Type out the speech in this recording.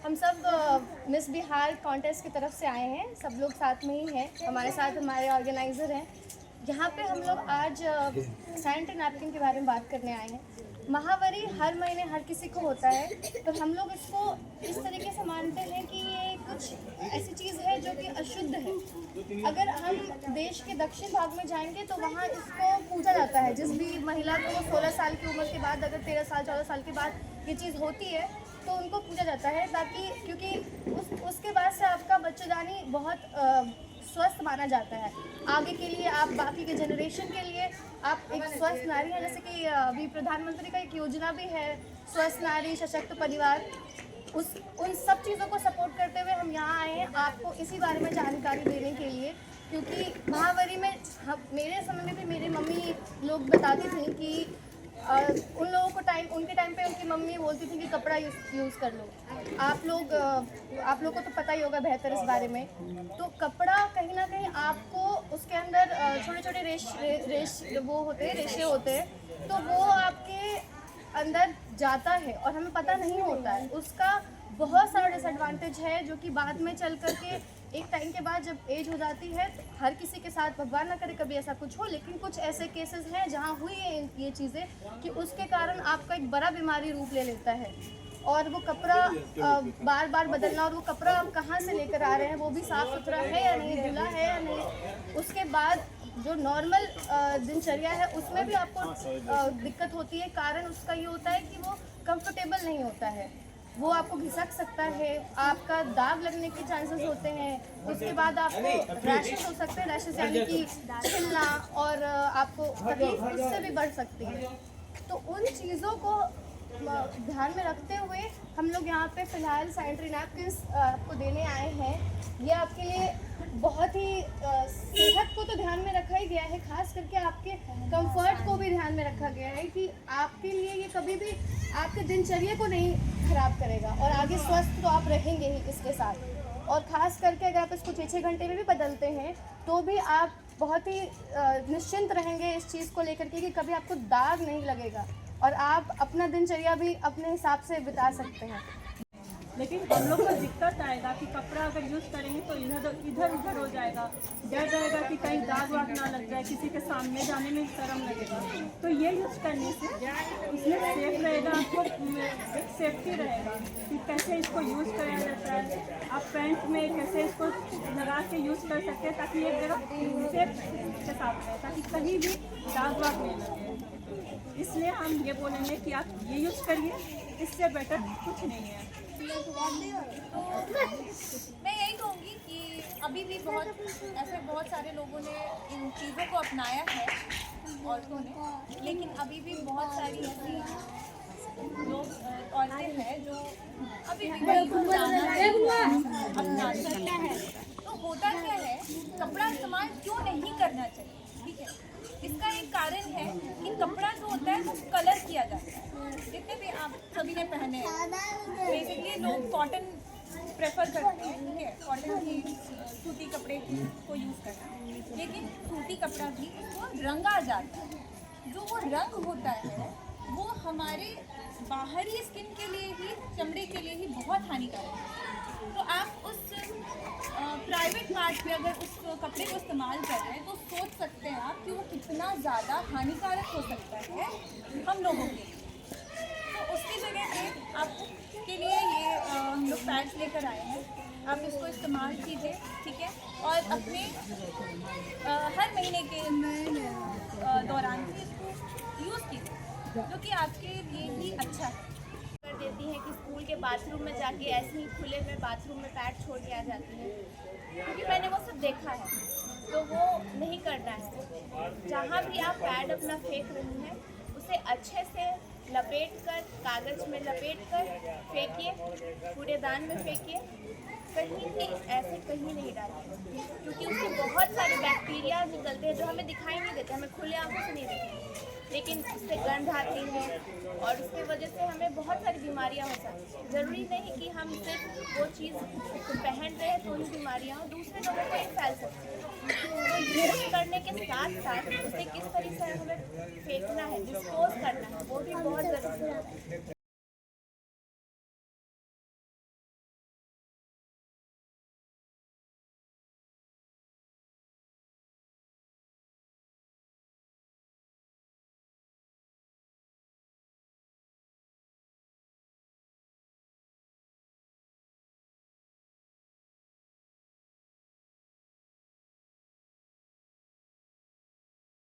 हम सब miss Bihar contest की तरफ से आए हैं। सब लोग साथ में ही हैं, हमारे साथ हमारे ऑर्गेनाइज़र हैं। यहाँ पे हम लोग आज सैनिटरी नैपकिन के बारे में बात करने आए हैं। महावारी हर महीने हर किसी को होता है, पर हम लोग इसको इस तरीके से मानते हैं कि ये कुछ ऐसी चीज़ है जो कि अशुद्ध है। अगर हम देश के दक्षिण भाग में जाएंगे तो वहाँ इसको पूजा जाता है। जिस भी महिला को 16 साल की उम्र के बाद, अगर 13 साल 14 साल के बाद ये चीज़ होती है तो उनको पूजा जाता है, ताकि क्योंकि उसके बाद से आपका बच्चेदानी बहुत स्वस्थ माना जाता है। आगे के लिए, आप बाकी के जनरेशन के लिए आप एक स्वस्थ नारी है। जैसे कि अभी प्रधानमंत्री का एक योजना भी है, स्वस्थ नारी सशक्त परिवार। उन सब चीज़ों को सपोर्ट करते हुए हम यहाँ आए हैं आपको इसी बारे में जानकारी देने के लिए। क्योंकि महावारी में मेरे समय में भी मेरी मम्मी लोग बताती थी कि उन लोगों को उनके टाइम पे उनकी मम्मी बोलती थी कि कपड़ा यूज़ कर लो। आप लोग को तो पता ही होगा बेहतर इस बारे में। तो कपड़ा कहीं ना कहीं आपको उसके अंदर छोटे छोटे रेशे होते हैं, तो वो आपके अंदर जाता है और हमें पता नहीं होता है। उसका बहुत सारा डिसएडवांटेज है, जो कि बाद में चल करके एक टाइम के बाद जब एज हो जाती है, तो हर किसी के साथ भगवान ना करे कभी ऐसा कुछ हो, लेकिन कुछ ऐसे केसेस हैं जहाँ हुई है ये चीज़ें कि उसके कारण आपका एक बड़ा बीमारी रूप ले लेता है। और वो कपड़ा बार बार बदलना, और वो कपड़ा आप कहाँ से लेकर आ रहे हैं, वो भी साफ़ सुथरा है या नहीं, धुला है या नहीं। उसके बाद जो नॉर्मल दिनचर्या है उसमें भी आपको दिक्कत होती है। कारण उसका ये होता है कि वो कंफर्टेबल नहीं होता है, वो आपको घिसक सकता है, आपका दाग लगने के चांसेस होते हैं। उसके बाद आपको रैशेस हो सकते हैं, रैशेस यानी कि छिलना, और आपको तकलीफ इससे भी बढ़ सकती है। तो उन चीज़ों को ध्यान में रखते हुए हम लोग यहाँ पे फ़िलहाल सैनिटरी नैपकिन्स आपको देने आए हैं। ये आपके लिए बहुत ही सेहत को तो ध्यान में रखा ही गया है, खास करके आपके कंफर्ट को भी ध्यान में रखा गया है कि आपके लिए ये कभी भी आपके दिनचर्या को नहीं खराब करेगा, और आगे स्वस्थ तो आप रहेंगे ही इसके साथ। और ख़ास करके अगर आप इसको 6-6 घंटे में भी बदलते हैं तो भी आप बहुत ही निश्चिंत रहेंगे इस चीज़ को लेकर के कि कभी आपको दाग नहीं लगेगा, और आप अपना दिनचर्या भी अपने हिसाब से बिता सकते हैं। लेकिन हम लोग को दिक्कत आएगा कि कपड़ा अगर यूज़ करेंगे तो इधर उधर हो जाएगा, डर रहेगा कि कहीं दाग वाग ना लग जाए, किसी के सामने जाने में शर्म लगेगा। तो ये यूज़ करने से इसमें सेफ रहेगा, आपको सेफ्टी रहेगा कि कैसे इसको यूज़ कराया जाता है। आप पैंट में कैसे इसको लगा के यूज़ कर सकते हैं ताकि एक जगह सेफ के साथ रहे, ताकि कहीं भी दाग वाग नहीं लगे। इसलिए हम ये बोलेंगे कि आप ये यूज़ करिए, इससे बेटर कुछ नहीं है। मैं यही कहूँगी कि अभी भी बहुत सारे लोगों ने इन चीज़ों को अपनाया है, औरतों ने, लेकिन अभी भी बहुत सारी ऐसी औरतें हैं जो अभी भी अपनाती हैं। तो होता क्या है, कपड़ा इस्तेमाल क्यों नहीं करना चाहिए, ठीक है। इसका एक कारण है कि कपड़ा जो होता है वो कलर किया जाता है। जितने भी आप सभी ने पहने हैं, बेसिकली लोग कॉटन प्रेफर करते हैं, ठीक है, कॉटन की सूती कपड़े को यूज़ करना है। लेकिन सूती कपड़ा भी वो रंगा जाता है। जो वो रंग होता है वो हमारे बाहरी स्किन के लिए ही, चमड़े के लिए ही बहुत हानिकारक है। तो आप उस प्राइवेट पार्ट पे अगर उस कपड़े को इस्तेमाल कर रहे हैं तो सोच सकते हैं आप कि वो कितना ज़्यादा हानिकारक हो सकता है हम लोगों के लिए। तो उसकी जगह पे आपके लिए ये हम लोग पैड्स लेकर आए हैं, आप इसको इस्तेमाल कीजिए, ठीक है। और अपने हर महीने के दौरान भी इसको यूज़ कीजिए, जो कि आपके लिए ही अच्छा है। कर देती हैं कि स्कूल के बाथरूम में जाके ऐसे ही खुले में बाथरूम में पैड छोड़ के आ जाती हैं, क्योंकि मैंने वो सब देखा है। तो वो नहीं करना है। जहाँ भी आप पैड अपना फेंक रही हैं उसे अच्छे से लपेट कर, कागज़ में लपेट कर फेंकिए, कूड़ेदान में फेंकिए, कहीं भी ऐसे कहीं नहीं डालिए, क्योंकि उससे बहुत सारे बैक्टीरिया निकलते हैं जो हमें दिखाई नहीं देते, हमें खुले आंखों से नहीं दिखते, लेकिन उससे गंध आती है और उसकी वजह से हमें बहुत सारी बीमारियां हो सकती हैं। ज़रूरी नहीं कि हम सिर्फ वो चीज़ पहन रहे हैं तो ही बीमारियां हो, दूसरे लोगों को ही फैल सकती है। तो यूज़ करने के साथ साथ उसे किस तरीके से हमें फेंकना है, डिस्पोज करना है, वो भी बहुत ज़रूरी है।